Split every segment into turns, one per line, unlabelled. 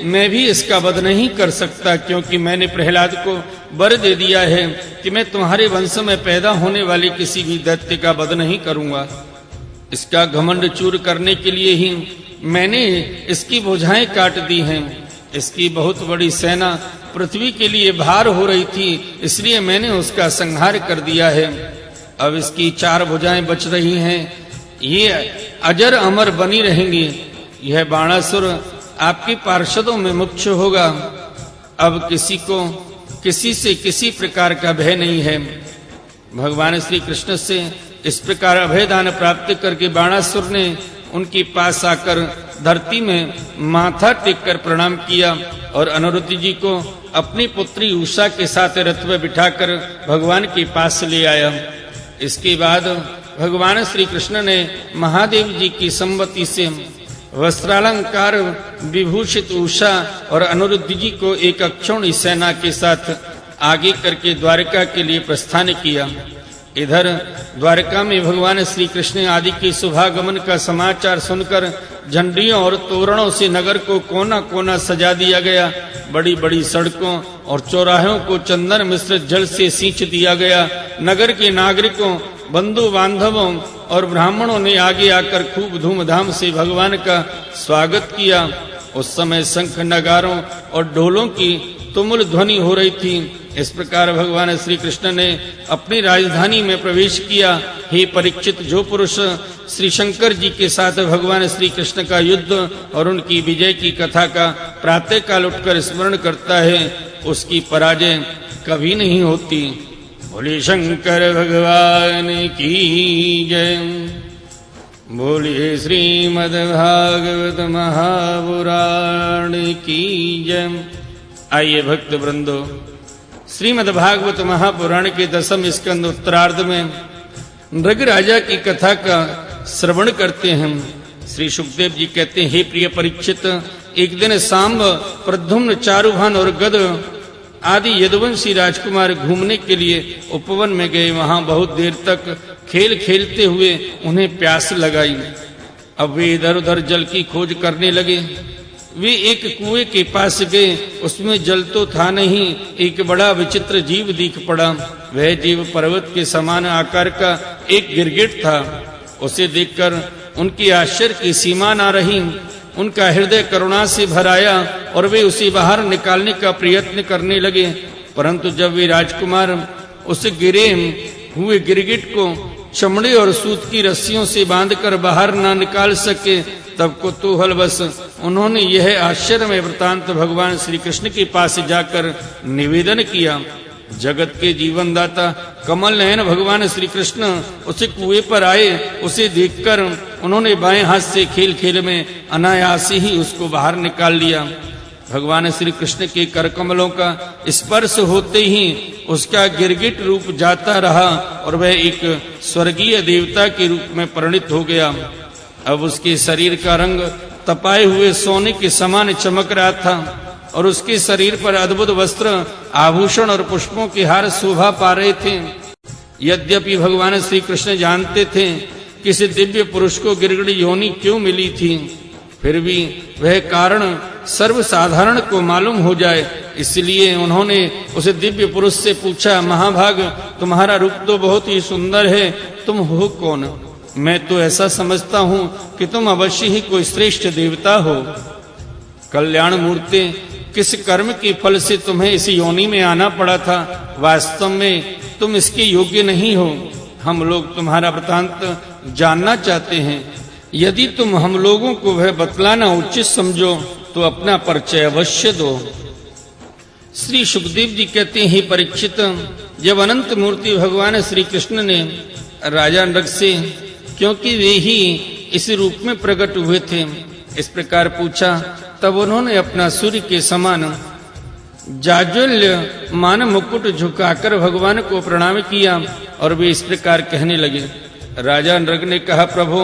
मैं भी इसका वध नहीं कर सकता, क्योंकि मैंने प्रहलाद को वर दे दिया है कि मैं तुम्हारे वंश में पैदा होने वाले किसी भी दैत्य का वध नहीं करूंगा। इसका घमंड चूर करने के लिए ही मैंने इसकी भुजाएं काट दी हैं। इसकी बहुत बड़ी सेना पृथ्वी के लिए भार हो रही थी, इसलिए मैंने उसका संहार कर दिया है। अब इसकी 4 भुजाएं बच रही हैं, ये अजर अमर बनी रहेंगी। यह बाणासुर आपके पार्षदों में मुख्य होगा। अब किसी को किसी से किसी प्रकार का भय नहीं है। भगवान श्री कृष्ण से इस प्रकार अभयदान प्राप्त करके बाणासुर ने उनके पास आकर धरती में माथा टेककर प्रणाम किया और अनिरुद्ध जी को अपनी पुत्री उषा के साथ रथ में बिठाकर भगवान के पास ले आया। इसके बाद भगवान श्री कृष्ण ने महादेव जी की सम्मति से वस्त्रालंकार विभूषित उषा और अनिरुद्ध जी को एक अक्षौणी सेना के साथ आगे करके द्वारका के लिए प्रस्थान किया। इधर द्वारका में भगवान श्री कृष्ण आदि के शुभागमन का समाचार सुनकर झंडियों और तोरणों से नगर को कोना कोना सजा दिया गया। बड़ी बड़ी सड़कों और चौराहों को चंदन मिश्रित जल से सींच दिया गया। नगर के नागरिकों, बंधु बांधवों और ब्राह्मणों ने आगे आकर खूब धूमधाम से भगवान का स्वागत किया। उस समय शंख, नगारों और ढोलों की तुमुल ध्वनि हो रही थी। इस प्रकार भगवान श्री कृष्ण ने अपनी राजधानी में प्रवेश किया। हे परीक्षित, जो पुरुष श्री शंकर जी के साथ भगवान श्री कृष्ण का युद्ध और उनकी विजय की कथा का प्रातः काल उठकर स्मरण करता है, उसकी पराजय कभी नहीं होती। बोले शंकर भगवान की जय। बोले श्रीमद् भागवत महापुराण की जय। आइए भक्त वृंदो, श्रीमद् भागवत महापुराण के 10वें स्कंद उत्तरार्ध में नृग राजा की कथा का श्रवण करते हैं। श्री सुखदेव जी कहते हैं, हे प्रिय परीक्षित, एक दिन सांब, प्रद्युम्न, चारुभान और गद आदि यदुवंशी राजकुमार घूमने के लिए उपवन में गए। वहां बहुत देर तक खेल खेलते हुए उन्हें प्यास लगाई। अब वे इधर उधर जल की खोज करने लगे। वे एक कुएं के पास गए, उसमें जल तो था नहीं, एक बड़ा विचित्र जीव दिख पड़ा। वह जीव पर्वत के समान आकार का एक गिरगिट था। उसे देखकर उनकी आश्चर्य की सीमा न रही। उनका हृदय करुणा से भर आया और वे उसे बाहर निकालने का प्रयत्न करने लगे, परंतु जब वे राजकुमार उस गिरे हुए गिरगिट को चमड़े और सूत की रस्सियों से बांधकर बाहर न निकाल सके, तब कुतूहलवश उन्होंने यह आश्चर्यमय वृतांत भगवान श्री कृष्ण के पास जाकर निवेदन किया। जगत के जीवनदाता कमल नयन भगवान श्री कृष्ण उसे कुएं पर आए। उसे देखकर उन्होंने बाएं हाथ से खेल खेल में अनायास ही उसको बाहर निकाल लिया। भगवान श्री कृष्ण के कर कमलों का स्पर्श होते ही उसका गिरगिट रूप जाता रहा और वह एक स्वर्गीय देवता के रूप में परिणित हो गया। अब उसके शरीर का रंग तपाए हुए सोने के समान चमक रहा था और उसके शरीर पर अद्भुत वस्त्र, आभूषण और पुष्पों के हार शोभा पा रहे थे। यद्यपि भगवान श्री कृष्ण जानते थे कि इस दिव्य पुरुष को गिरगिट योनि क्यों मिली थी, फिर भी वह कारण सर्वसाधारण को मालूम हो जाए, इसलिए उन्होंने उस दिव्य पुरुष से पूछा, महाभाग, तुम्हारा रूप तो बहुत ही सुंदर है, तुम हो कौन? मैं तो ऐसा समझता हूँ कि तुम अवश्य ही कोई श्रेष्ठ देवता हो। कल्याण मूर्ते, किस कर्म के फल से तुम्हें इस योनि में आना पड़ा था? वास्तव में तुम इसके योग्य नहीं हो। हम लोग तुम्हारा वृतांत जानना चाहते हैं। यदि तुम हम लोगों को वह बतलाना उचित समझो तो अपना परिचय अवश्य दो। श्री सुखदेव जी कहते हैं, परीक्षित, जब अनंत मूर्ति भगवान श्री कृष्ण ने राजा नृग से, क्योंकि वे ही इस रूप में प्रकट हुए थे, इस प्रकार पूछा, तब उन्होंने अपना सूर्य के समान जाज्वल्य मान मुकुट झुकाकर भगवान को प्रणाम किया और वे इस प्रकार कहने लगे। राजा नृग ने कहा, प्रभु,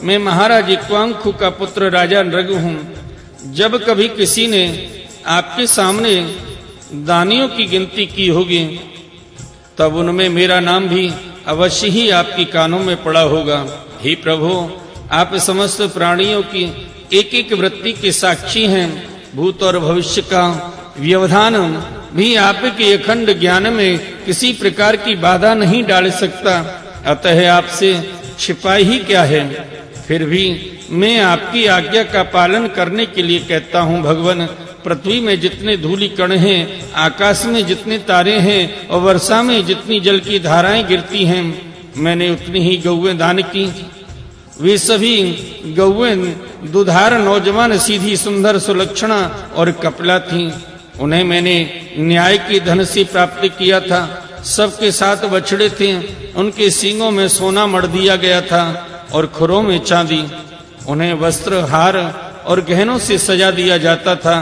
मैं महाराज इक्ष्वाकु का पुत्र राजा नृग हूँ। जब कभी किसी ने आपके सामने दानियों की गिनती की होगी, तब उनमें मेरा नाम भी अवश्य ही आपकी कानों में पड़ा होगा। हे प्रभु, आप समस्त प्राणियों की एक एक वृत्ति के साक्षी हैं। भूत और भविष्य का व्यवधान भी आपके अखंड ज्ञान में किसी प्रकार की बाधा नहीं डाल सकता, अतः आपसे छिपा ही क्या है। फिर भी मैं आपकी आज्ञा का पालन करने के लिए कहता हूँ भगवान। पृथ्वी में जितने धूलि कण हैं, आकाश में जितने तारे हैं और वर्षा में जितनी जल की धाराएं गिरती हैं, मैंने उतनी ही गौएं दान की। वे सभी गौएं दुधार, नौजवान, सीधी, सुंदर, सुलक्षणा और कपिला थीं। उन्हें मैंने न्याय की धन से प्राप्त किया था। सबके 7 बछड़े थे, उनके सींगों में सोना मढ़ दिया गया था और खुरों में चांदी। उन्हें वस्त्र, हार और गहनों से सजा दिया जाता था।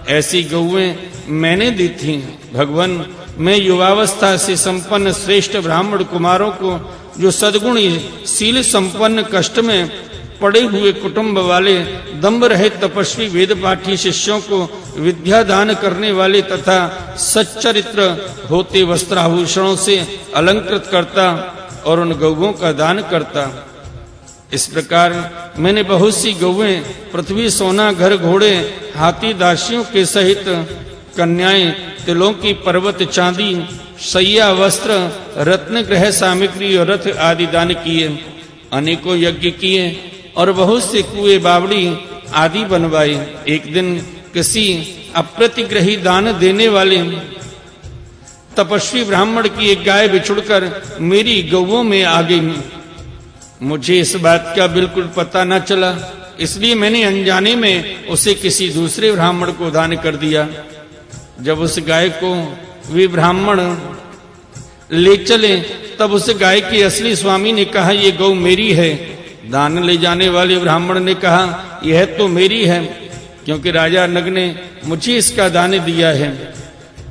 ऐसी गौएं मैंने दी थी। भगवान, मैं युवावस्था से संपन्न श्रेष्ठ ब्राह्मण कुमारों को, जो सद्गुणी, शील संपन्न, कष्ट में पड़े हुए कुटुंब वाले, दम्भ रहित तपस्वी वेद पाठी शिष्यों को विद्या दान करने वाले तथा सच्चरित्र होते वस्त्राभूषणों से अलंकृत करता और उन गौओं का दान करता। इस प्रकार मैंने बहुत सी गौएं, पृथ्वी, सोना, घर, घोड़े, हाथी, दासियों के सहित कन्याएं, तिलों की पर्वत, चांदी, शैया, वस्त्र, रत्न, गृह सामग्री और रथ आदि दान किए। अनेकों यज्ञ किए और बहुत से कुएं, बावड़ी आदि बनवाए। एक दिन किसी अप्रतिग्रही दान देने वाले तपस्वी ब्राह्मण की एक गाय बिछुड़कर मेरी गौओं में आ गई। मुझे इस बात का बिल्कुल पता न चला, इसलिए मैंने अनजाने में उसे किसी दूसरे ब्राह्मण को दान कर दिया। जब उस गाय को वे ब्राह्मण ले चले, तब उस गाय के असली स्वामी ने कहा, ये गौ मेरी है। दान ले जाने वाले ब्राह्मण ने कहा, यह तो मेरी है, क्योंकि राजा नग ने मुझे इसका दान दिया है।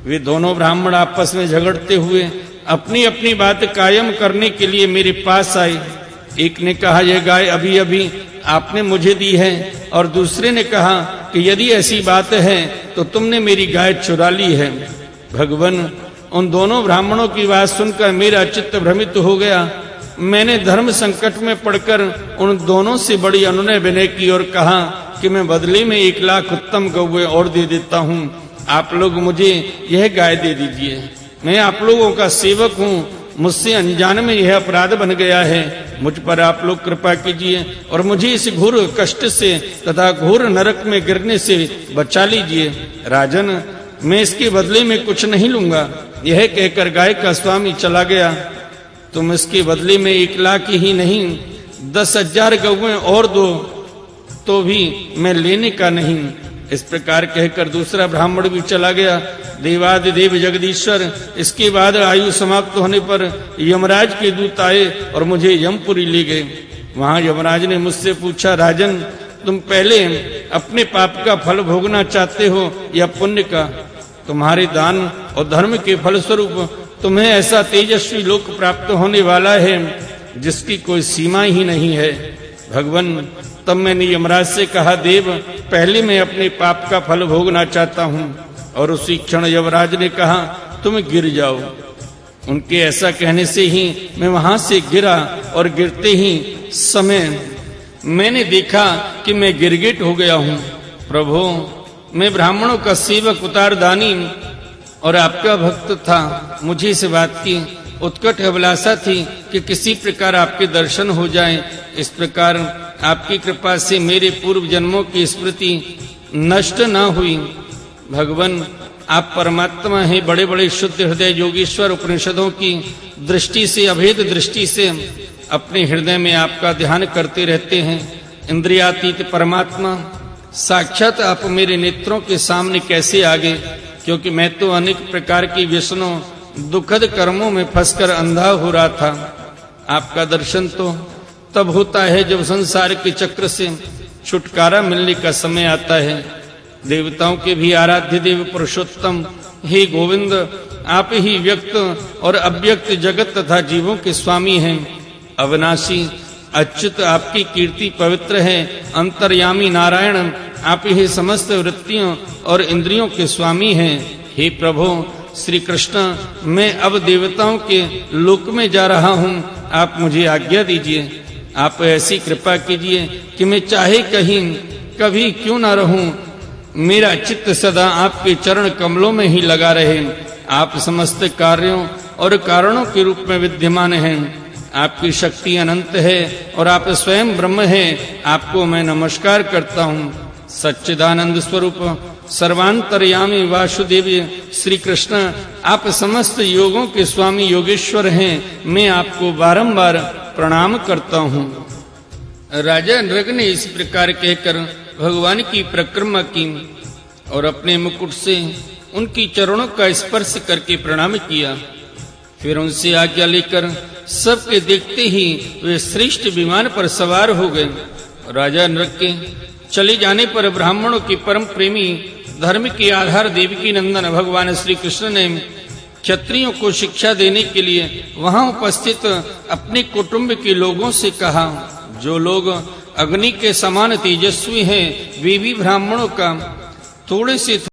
वे दोनों ब्राह्मण आपस में झगड़ते हुए अपनी अपनी बात कायम करने के लिए मेरे पास आए। एक ने कहा, यह गाय अभी अभी आपने मुझे दी है, और दूसरे ने कहा कि यदि ऐसी बात है तो तुमने मेरी गाय चुरा ली है। भगवान, उन दोनों ब्राह्मणों की बात सुनकर मेरा चित्त भ्रमित हो गया। मैंने धर्म संकट में पड़कर उन दोनों से बड़ी अनुनय विनय की और कहा कि मैं बदले में 1 लाख उत्तम गौएं और दे देता हूँ। आप लोग मुझे यह गाय दे दीजिए। मैं आप लोगों का सेवक हूँ, मुझसे अनजान में यह अपराध बन गया है। मुझ पर आप लोग कृपा कीजिए और मुझे इस घोर कष्ट से तथा घोर नरक में गिरने से बचा लीजिए। राजन, मैं इसके बदले में कुछ नहीं लूंगा। यह कहकर गाय का स्वामी चला गया। तुम इसके बदले में 1 लाख ही नहीं, 10,000 गौएं और दो तो भी मैं लेने का नहीं। इस प्रकार कहकर दूसरा ब्राह्मण भी चला गया। देवादिदेव जगदीश्वर, इसके बाद आयु समाप्त होने पर यमराज के दूत आए और मुझे यमपुरी ले गए। वहां यमराज ने मुझसे पूछा, राजन, तुम पहले अपने पाप का फल भोगना चाहते हो या पुण्य का? तुम्हारे दान और धर्म के फलस्वरूप तुम्हें ऐसा तेजस्वी लोक प्राप्त होने वाला है जिसकी कोई सीमा ही नहीं है। भगवान, तब मैंने यमराज से कहा, देव, पहले मैं अपने पाप का फल भोगना चाहता हूँ। और उसी क्षण यमराज ने कहा, तुम गिर जाओ। उनके ऐसा कहने से ही मैं वहां से गिरा और गिरते ही समय मैंने देखा कि मैं गिरगिट हो गया हूँ। प्रभु, मैं ब्राह्मणों का सेवक, उतार दानी और आपका भक्त था। मुझे इस बात की उत्कट अभिलाषा थी कि किसी प्रकार आपके दर्शन हो जाएं। इस प्रकार आपकी कृपा से मेरे पूर्व जन्मों की स्मृति नष्ट न हुई। भगवान, आप परमात्मा हैं, बड़े बड़े शुद्ध हृदय योगीश्वर। उपनिषदों की दृष्टि से, अभेद दृष्टि से अपने हृदय में आपका ध्यान करते रहते हैं। इंद्रियातीत परमात्मा, साक्षात आप मेरे नेत्रों के सामने कैसे आ गए? क्योंकि मैं तो अनेक प्रकार की व्यसनों, दुखद कर्मों में फंसकर अंधा हो रहा था। आपका दर्शन तो तब होता है जब संसार के चक्र से छुटकारा मिलने का समय आता है। देवताओं के भी आराध्य देव पुरुषोत्तम हे गोविंद, आप ही व्यक्त और अव्यक्त जगत तथा जीवों के स्वामी हैं। अविनाशी अच्युत, आपकी कीर्ति पवित्र है। अंतर्यामी नारायण, आप ही समस्त वृत्तियों और इंद्रियों के स्वामी हैं। हे प्रभु श्री कृष्ण, मैं अब देवताओं के लोक में जा रहा हूँ, आप मुझे आज्ञा दीजिए। आप ऐसी कृपा कीजिए कि मैं चाहे कहीं कभी क्यों ना रहूं, मेरा चित्त सदा आपके चरण कमलों में ही लगा रहे। आप समस्त कार्यों और कारणों के रूप में विद्यमान हैं। आपकी शक्ति अनंत है और आप स्वयं ब्रह्म हैं। आपको मैं नमस्कार करता हूँ। सच्चिदानंद स्वरूप सर्वांतर्यामी वासुदेव श्री कृष्ण, आप समस्त योगों के स्वामी योगेश्वर हैं। मैं आपको बारंबार प्रणाम करता हूँ। राजा नृग ने इस प्रकार कहकर भगवान की परिक्रमा की और अपने मुकुट से उनकी चरणों का स्पर्श करके प्रणाम किया। फिर उनसे आज्ञा लेकर सबके देखते ही वे श्रेष्ठ विमान पर सवार हो गए। राजा नृग के चले जाने पर ब्राह्मणों के परम प्रेमी धर्म के आधार देवकी नंदन भगवान श्री कृष्ण ने क्षत्रियों को शिक्षा देने के लिए वहां उपस्थित अपने कुटुंब के लोगों से कहा, जो लोग अग्नि के समान तेजस्वी हैं वे भी ब्राह्मणों का थोड़े से